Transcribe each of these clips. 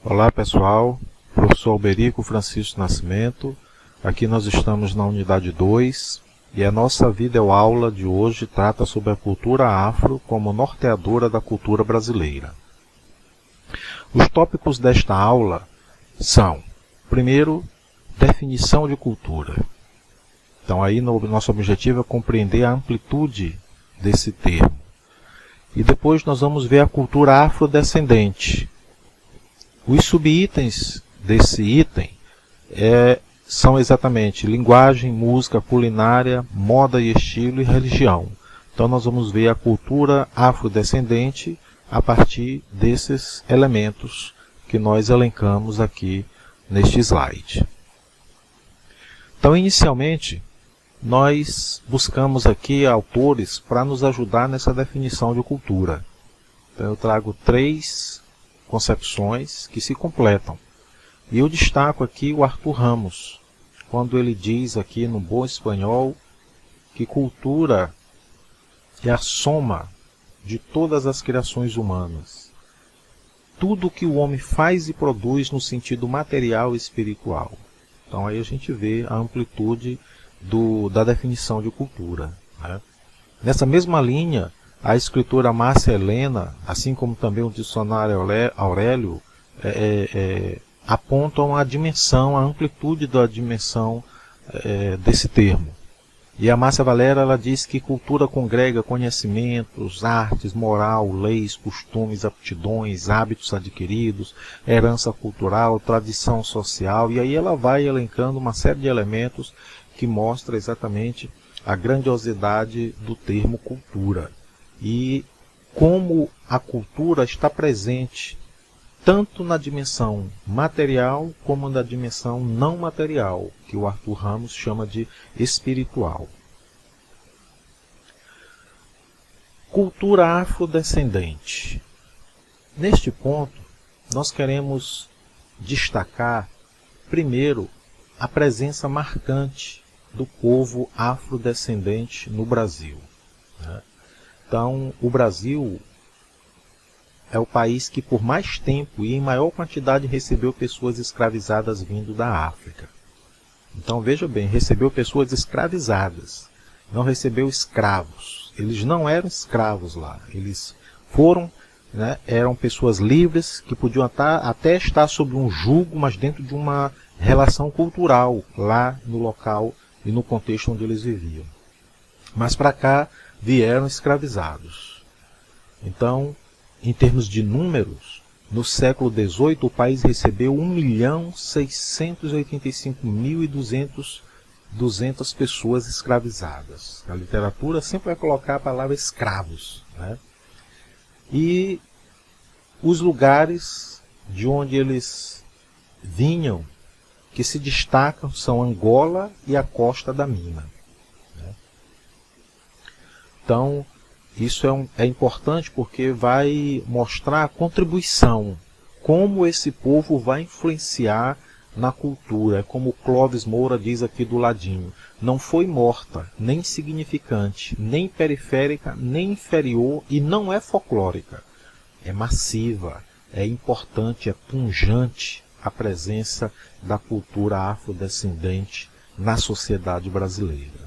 Olá pessoal, professor Alberico Francisco Nascimento, aqui nós estamos na unidade 2 e a nossa videoaula de hoje trata sobre a cultura afro como norteadora da cultura brasileira. Os tópicos desta aula são, primeiro, definição de cultura. Então aí nosso objetivo é compreender a amplitude desse termo. E depois nós vamos ver a cultura afrodescendente. Os subitens desse item são exatamente linguagem, música, culinária, moda e estilo e religião. Então nós vamos ver a cultura afrodescendente a partir desses elementos que nós elencamos aqui neste slide. Então inicialmente nós buscamos aqui autores para nos ajudar nessa definição de cultura. Então eu trago 3 concepções que se completam. E eu destaco aqui o Arthur Ramos, quando ele diz aqui no bom espanhol que cultura é a soma de todas as criações humanas. Tudo que o homem faz e produz no sentido material e espiritual. Então aí a gente vê a amplitude da definição de cultura, né? Nessa mesma linha, a escritora Márcia Helena, assim como também o dicionário Aurélio, apontam a dimensão, a amplitude da dimensão desse termo. E a Márcia Valera ela diz que cultura congrega conhecimentos, artes, moral, leis, costumes, aptidões, hábitos adquiridos, herança cultural, tradição social, e aí ela vai elencando uma série de elementos que mostra exatamente a grandiosidade do termo cultura. E como a cultura está presente tanto na dimensão material como na dimensão não material, que o Arthur Ramos chama de espiritual. Cultura afrodescendente. Neste ponto, nós queremos destacar, primeiro, a presença marcante do povo afrodescendente no Brasil, né? Então, o Brasil é o país que por mais tempo e em maior quantidade recebeu pessoas escravizadas vindo da África. Então, veja bem, recebeu pessoas escravizadas, não recebeu escravos. Eles não eram escravos lá, eles foram, né, eram pessoas livres que podiam até estar sob um jugo, mas dentro de uma relação cultural lá no local e no contexto onde eles viviam. Mas para cá vieram escravizados. Então, em termos de números, no século XVIII o país recebeu 1.685.200 pessoas escravizadas. A literatura sempre vai colocar a palavra escravos, né? E os lugares de onde eles vinham, que se destacam, são Angola e a Costa da Mina. Então, isso é importante porque vai mostrar a contribuição, como esse povo vai influenciar na cultura. Como Clóvis Moura diz aqui do ladinho, não foi morta, nem insignificante, nem periférica, nem inferior e não é folclórica. É massiva, é importante, é pungente a presença da cultura afrodescendente na sociedade brasileira.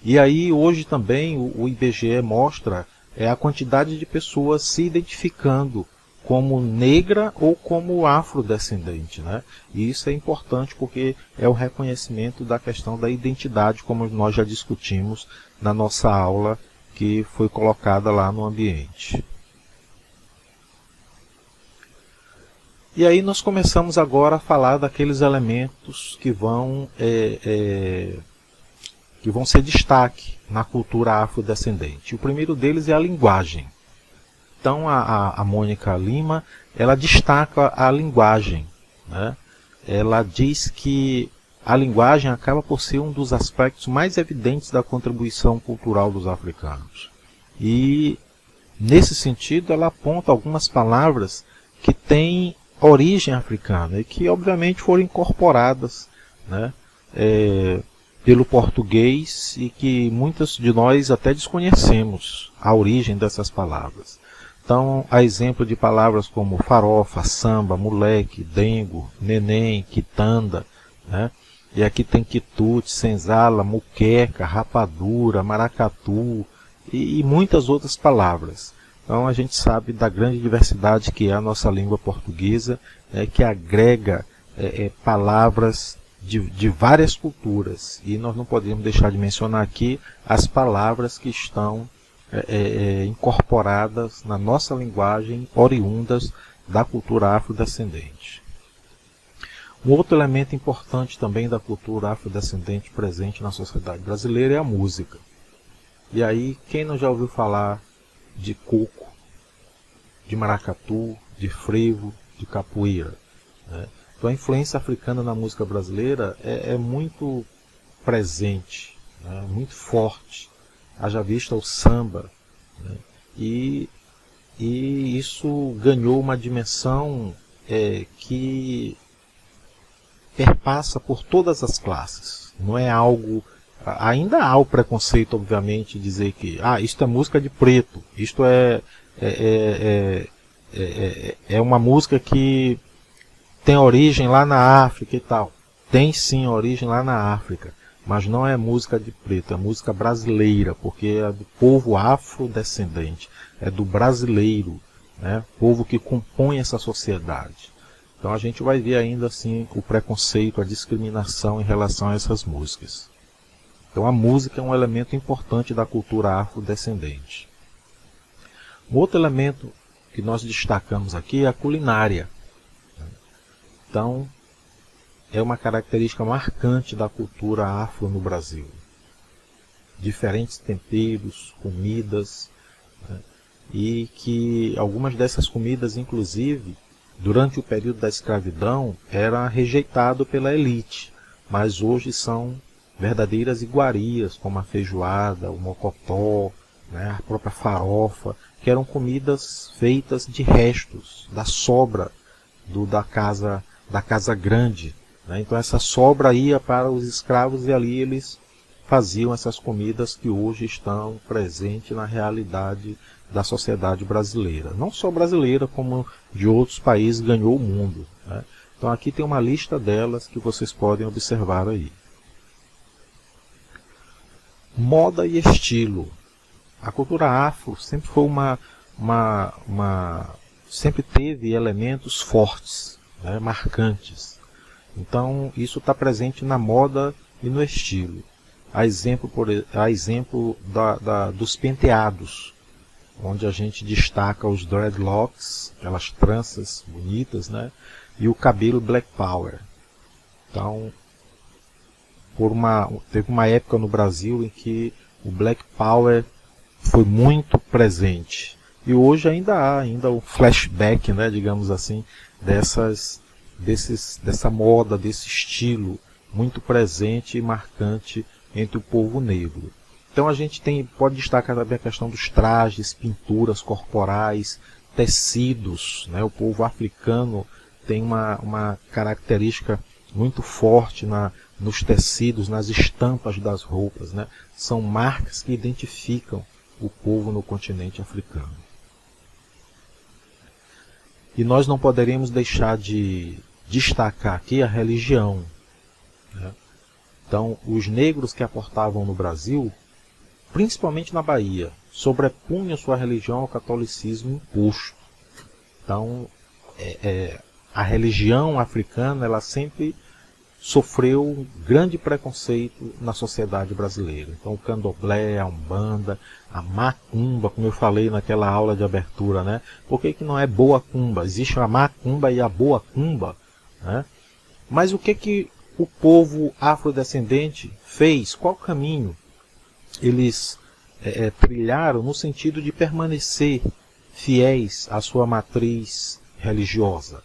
E aí hoje também o IBGE mostra a quantidade de pessoas se identificando como negra ou como afrodescendente, né? E isso é importante porque é o reconhecimento da questão da identidade, como nós já discutimos na nossa aula que foi colocada lá no ambiente. E aí nós começamos agora a falar daqueles elementos que vão ser destaque na cultura afrodescendente. O primeiro deles é a linguagem. Então a Mônica Lima, ela destaca a linguagem, né? Ela diz que a linguagem acaba por ser um dos aspectos mais evidentes da contribuição cultural dos africanos. E nesse sentido ela aponta algumas palavras que têm origem africana e que obviamente foram incorporadas, né, pelo português e que muitos de nós até desconhecemos a origem dessas palavras. Então, a exemplo de palavras como farofa, samba, moleque, dengo, neném, quitanda, né? E aqui tem quitute, senzala, muqueca, rapadura, maracatu e muitas outras palavras. Então a gente sabe da grande diversidade que é a nossa língua portuguesa, que agrega palavras de várias culturas. E nós não podemos deixar de mencionar aqui as palavras que estão incorporadas na nossa linguagem, oriundas da cultura afrodescendente. Um outro elemento importante também da cultura afrodescendente presente na sociedade brasileira é a música. E aí, quem não já ouviu falar de coco, de maracatu, de frevo, de capoeira, né? Então a influência africana na música brasileira é muito presente, né? Muito forte. Haja vista o samba, né? E isso ganhou uma dimensão que perpassa por todas as classes. Não é algo... Ainda há o preconceito, obviamente, de dizer que isto é música de preto, isto é uma música que tem origem lá na África e tal. Tem sim origem lá na África, mas não é música de preto, é música brasileira, porque é do povo afrodescendente, é do brasileiro, né? Povo que compõe essa sociedade. Então a gente vai ver ainda assim o preconceito, a discriminação em relação a essas músicas. Então a música é um elemento importante da cultura afrodescendente. Um outro elemento que nós destacamos aqui é a culinária. Então é uma característica marcante da cultura afro no Brasil. Diferentes temperos, comidas, né? E que algumas dessas comidas, inclusive, durante o período da escravidão, era rejeitado pela elite, mas hoje são verdadeiras iguarias, como a feijoada, o mocotó, né, a própria farofa, que eram comidas feitas de restos, da sobra da casa grande, né? Então essa sobra ia para os escravos e ali eles faziam essas comidas que hoje estão presentes na realidade da sociedade brasileira. Não só brasileira, como de outros países, ganhou o mundo, né? Então aqui tem uma lista delas que vocês podem observar aí. Moda e estilo. A cultura afro sempre foi sempre teve elementos fortes, né, marcantes. Então isso está presente na moda e no estilo. A exemplo dos penteados, onde a gente destaca os dreadlocks, aquelas tranças bonitas, né, e o cabelo black power. Então teve uma época no Brasil em que o Black Power foi muito presente. E hoje ainda há um flashback, né, digamos assim, dessa moda, desse estilo muito presente e marcante entre o povo negro. Então a gente pode destacar também a questão dos trajes, pinturas corporais, tecidos, né? O povo africano tem uma característica muito forte nos tecidos, nas estampas das roupas, né? São marcas que identificam o povo no continente africano. E nós não poderíamos deixar de destacar aqui a religião, né? Então, os negros que aportavam no Brasil, principalmente na Bahia, sobrepunham sua religião ao catolicismo imposto. Então, a religião africana, ela sempre sofreu um grande preconceito na sociedade brasileira. Então o candomblé, a umbanda, a macumba, como eu falei naquela aula de abertura, né? Por que não é boa cumba? Existe a macumba e a boa cumba, né? Mas o que o povo afrodescendente fez? Qual caminho eles trilharam no sentido de permanecer fiéis à sua matriz religiosa?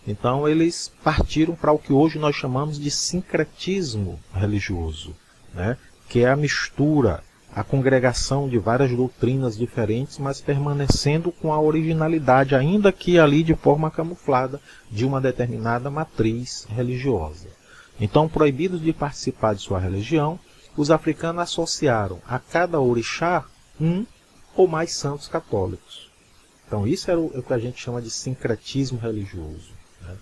Então eles partiram para o que hoje nós chamamos de sincretismo religioso, né? Que é a mistura, a congregação de várias doutrinas diferentes, mas permanecendo com a originalidade, ainda que ali de forma camuflada, de uma determinada matriz religiosa. Então, proibidos de participar de sua religião, os africanos associaram a cada orixá um ou mais santos católicos. Então isso era o que a gente chama de sincretismo religioso, né?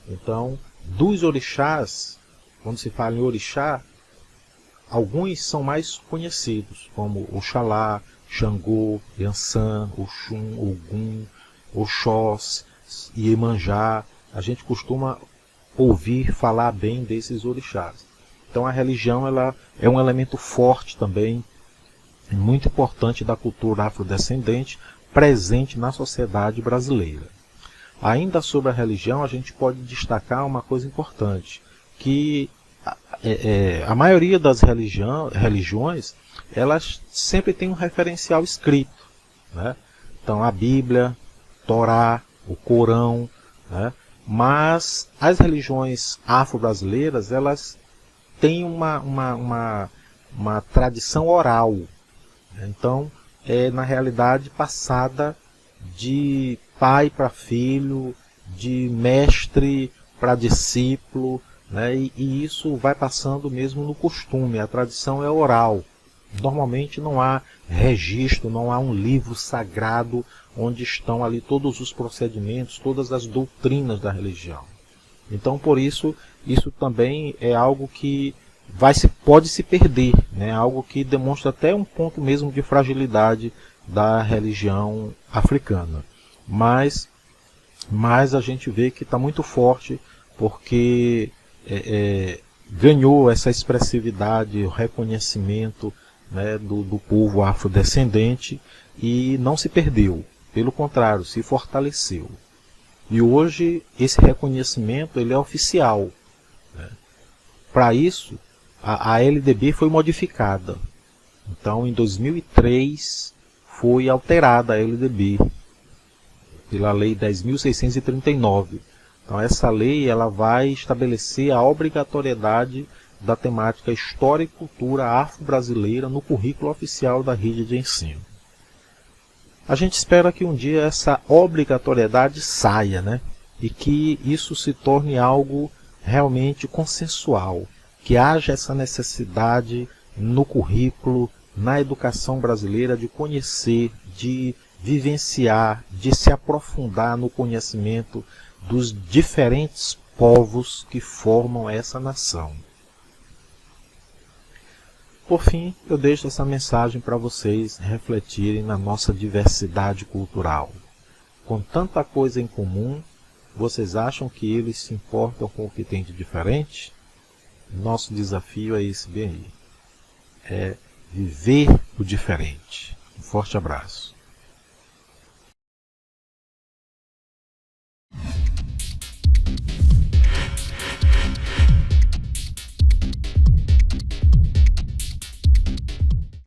Então, dos orixás, quando se fala em orixá, alguns são mais conhecidos, como Oxalá, Xangô, Yansan, Oxum, Ogum, Oxós, Iemanjá. A gente costuma ouvir falar bem desses orixás. Então a religião ela é um elemento forte também, muito importante da cultura afrodescendente, presente na sociedade brasileira. Ainda sobre a religião, a gente pode destacar uma coisa importante, que a maioria das religiões, elas sempre tem um referencial escrito, né? Então a Bíblia, Torá, o Corão, né? Mas as religiões afro-brasileiras, elas têm uma tradição oral. Então, na realidade passada de pai para filho, de mestre para discípulo, né? E isso vai passando mesmo no costume, a tradição é oral. Normalmente não há registro, não há um livro sagrado onde estão ali todos os procedimentos, todas as doutrinas da religião. Então, por isso, isso também é algo que pode se perder, né? Algo que demonstra até um ponto mesmo de fragilidade da religião africana. Mas a gente vê que está muito forte, porque ganhou essa expressividade, o reconhecimento, né, do povo afrodescendente, e não se perdeu, pelo contrário, se fortaleceu. E hoje esse reconhecimento ele é oficial, né? Para isso, a LDB foi modificada. Então, em 2003, foi alterada a LDB pela Lei 10.639. Então, essa lei ela vai estabelecer a obrigatoriedade da temática História e Cultura Afro-Brasileira no currículo oficial da rede de ensino. A gente espera que um dia essa obrigatoriedade saia, né? E que isso se torne algo realmente consensual, que haja essa necessidade no currículo, na educação brasileira, de conhecer, de vivenciar, de se aprofundar no conhecimento dos diferentes povos que formam essa nação. Por fim, eu deixo essa mensagem para vocês refletirem na nossa diversidade cultural. Com tanta coisa em comum, vocês acham que eles se importam com o que tem de diferente? Nosso desafio é esse bem aí. É viver o diferente. Um forte abraço.